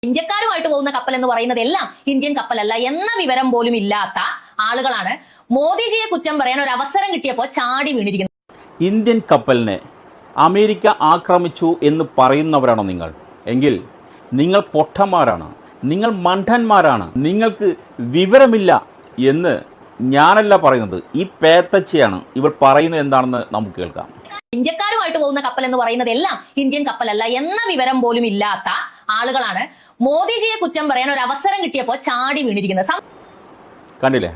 ഇന്ത്യക്കാരുമായിട്ട് പോകുന്ന കപ്പൽ എന്ന് പറയുന്നത് എല്ലാം ഇന്ത്യൻ കപ്പലല്ല എന്ന വിവരം പോലും ഇല്ലാത്ത ആളുകളാണ് മോദിജിയെ കുറ്റം പറയാൻ ഒരു അവസരം കിട്ടിയപ്പോൾ ചാടി വീണിരിക്കുന്നത്. ഇന്ത്യൻ കപ്പലിനെ അമേരിക്ക ആക്രമിച്ചു എന്ന് പറയുന്നവരാണോ നിങ്ങൾ? എങ്കിൽ നിങ്ങൾ പൊട്ടന്മാരാണ്, നിങ്ങൾ മണ്ടന്മാരാണ്, നിങ്ങൾക്ക് വിവരമില്ല എന്ന് ഞാനല്ല പറയുന്നത്, ഈ പേത്തച്ചയാണ്. ഇവർ പറയുന്നത് എന്താണെന്ന് നമുക്ക് കേൾക്കാം. ഇന്ത്യക്കാരുമായിട്ട് പോകുന്ന കപ്പൽ എന്ന് പറയുന്നത് എല്ലാം ഇന്ത്യൻ കപ്പലല്ല എന്ന വിവരം പോലും ഇല്ലാത്ത ആളുകളാണ് മോദിജിയെ കുറ്റം പറയാൻ ഒരു അവസരം കിട്ടിയപ്പോൾ ചാടി വീണിരിക്കുന്നത്. കണ്ടില്ലേ?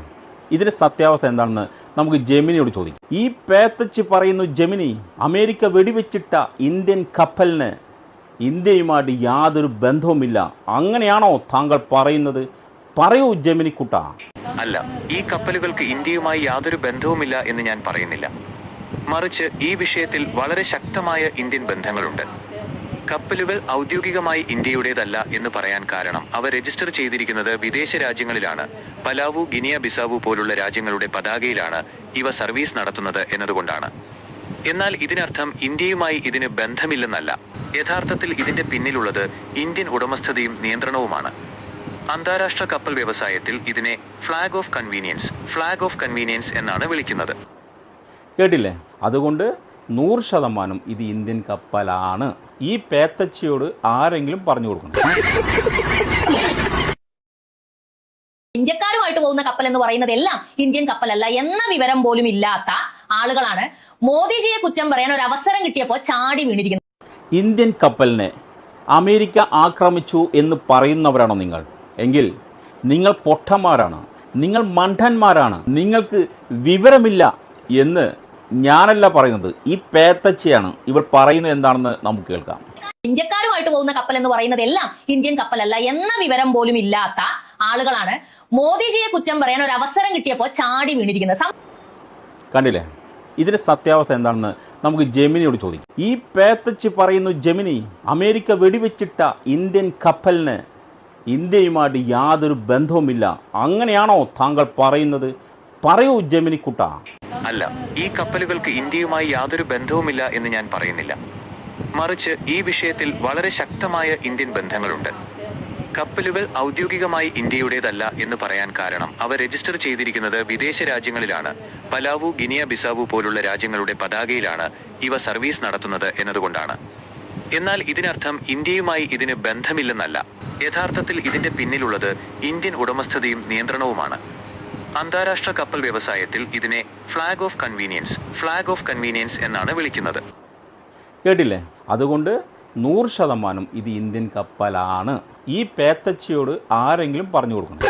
ഇതിന്റെ സത്യാവസ്ഥ എന്താണെന്ന് നമുക്ക് ജെമിനിയോട് ചോദിക്കാം. ഈ പേത്തച്ച് പറയുന്നു, ജെമിനി, അമേരിക്ക വെടിവെച്ചിട്ട ഇന്ത്യൻ കപ്പലിന് ഇന്ത്യയുമായിട്ട് യാതൊരു ബന്ധവുമില്ല, അങ്ങനെയാണോ താങ്കൾ പറയുന്നത്? പറയൂ ജെമിനി കുട്ട. അല്ല, ഈ കപ്പലുകൾക്ക് ഇന്ത്യയുമായി യാതൊരു ബന്ധവുമില്ല എന്ന് ഞാൻ പറയുന്നില്ല. മറിച്ച് ഈ വിഷയത്തിൽ വളരെ ശക്തമായ ഇന്ത്യൻ ബന്ധങ്ങളുണ്ട്. കപ്പലുകൾ ഔദ്യോഗികമായി ഇന്ത്യയുടേതല്ല എന്ന് പറയാൻ കാരണം അവ രജിസ്റ്റർ ചെയ്തിരിക്കുന്നത് വിദേശ രാജ്യങ്ങളിലാണ്. പലാവു, ഗിനിയ ബിസാവു പോലുള്ള രാജ്യങ്ങളുടെ പതാകയിലാണ് ഇവ സർവീസ് നടത്തുന്നത് എന്നതുകൊണ്ടാണ്. എന്നാൽ ഇതിനർത്ഥം ഇന്ത്യയുമായി ഇതിന് ബന്ധമില്ലെന്നല്ല. യഥാർത്ഥത്തിൽ ഇതിന്റെ പിന്നിലുള്ളത് ഇന്ത്യൻ ഉടമസ്ഥതയും നിയന്ത്രണവുമാണ്. അന്താരാഷ്ട്ര കപ്പൽ വ്യവസായത്തിൽ ഇതിനെ ഫ്ലാഗ് ഓഫ് കൺവീനിയൻസ് എന്നാണ് വിളിക്കുന്നത്. കേട്ടില്ലേ? അതുകൊണ്ട് 100% ഇത് ഇന്ത്യൻ കപ്പലാണ്. ഈ പേത്തച്ചിയോട് ആരെങ്കിലും പറഞ്ഞു കൊടുക്കണം. ഇന്ത്യക്കാരുമായിട്ട് പോകുന്ന കപ്പൽ എന്ന് പറയുന്നത് എല്ലാം ഇന്ത്യൻ കപ്പലല്ല എന്ന വിവരം പോലും ഇല്ലാത്ത ആളുകളാണ് മോദിജിയെ കുറ്റം പറയാൻ ഒരു അവസരം കിട്ടിയപ്പോൾ ചാടി വീണിരിക്കുന്നത്. ഇന്ത്യൻ കപ്പലിനെ അമേരിക്ക ആക്രമിച്ചു എന്ന് പറയുന്നവരാണോ നിങ്ങൾ? എങ്കിൽ നിങ്ങൾ പൊട്ടന്മാരാണ്, നിങ്ങൾ മണ്ടന്മാരാണ്, നിങ്ങൾക്ക് വിവരമില്ല എന്ന് ഞാനല്ല പറയുന്നത്, ഈ പേത്തച്ചയാണ്. ഇവർ പറയുന്നത് എന്താണെന്ന് നമുക്ക് കേൾക്കാം. ഇന്ത്യക്കാരുമായിട്ട് പോകുന്ന കപ്പൽ എന്ന് പറയുന്നത് എല്ലാം ഇന്ത്യൻ കപ്പലല്ല എന്ന വിവരം പോലും ഇല്ലാത്ത ആളുകളാണ് മോദിജിയെ കുറ്റം പറയാൻ ഒരു അവസരം കിട്ടിയപ്പോൾ ചാടി വീണിരിക്കുന്നത്. കണ്ടില്ലേ? ഇതിന്റെ സത്യാവസ്ഥ എന്താണെന്ന് നമുക്ക് ജെമിനിയോട് ചോദിക്കാം. ഈ പേത്തച്ച് പറയുന്നു, ജെമിനി, അമേരിക്ക വെടിവെച്ചിട്ട ഇന്ത്യൻ കപ്പലിന് ഇന്ത്യയുമായിട്ട് യാതൊരു ബന്ധവുമില്ല, അങ്ങനെയാണോ താങ്കൾ പറയുന്നത്? പറയൂ ജെമിനി കുട്ട. അല്ല, ഈ കപ്പലുകൾക്ക് ഇന്ത്യയുമായി യാതൊരു ബന്ധവുമില്ല എന്ന് ഞാൻ പറയുന്നില്ല. മറിച്ച് ഈ വിഷയത്തിൽ വളരെ ശക്തമായ ഇന്ത്യൻ ബന്ധങ്ങളുണ്ട്. കപ്പലുകൾ ഔദ്യോഗികമായി ഇന്ത്യയുടേതല്ല എന്ന് പറയാൻ കാരണം അവ രജിസ്റ്റർ ചെയ്തിരിക്കുന്നത് വിദേശ രാജ്യങ്ങളിലാണ്. പലാവു, ഗിനിയ ബിസാവു പോലുള്ള രാജ്യങ്ങളുടെ പതാകയിലാണ് ഇവ സർവീസ് നടത്തുന്നത് എന്നതുകൊണ്ടാണ്. എന്നാൽ ഇതിനർത്ഥം ഇന്ത്യയുമായി ഇതിന് ബന്ധമില്ലെന്നല്ല. യഥാർത്ഥത്തിൽ ഇതിന്റെ പിന്നിലുള്ളത് ഇന്ത്യൻ ഉടമസ്ഥതയും നിയന്ത്രണവുമാണ്. അന്താരാഷ്ട്ര കപ്പൽ വ്യവസായത്തിൽ ഇതിനെ ഫ്ലാഗ് ഓഫ് കൺവീനിയൻസ് എന്നാണ് വിളിക്കുന്നത്. കേട്ടില്ലേ? അതുകൊണ്ട് 100% ഇത് ഇന്ത്യൻ കപ്പലാണ്. ഈ പേത്തച്ചിയോട് ആരെങ്കിലും പറഞ്ഞു കൊടുക്കണം.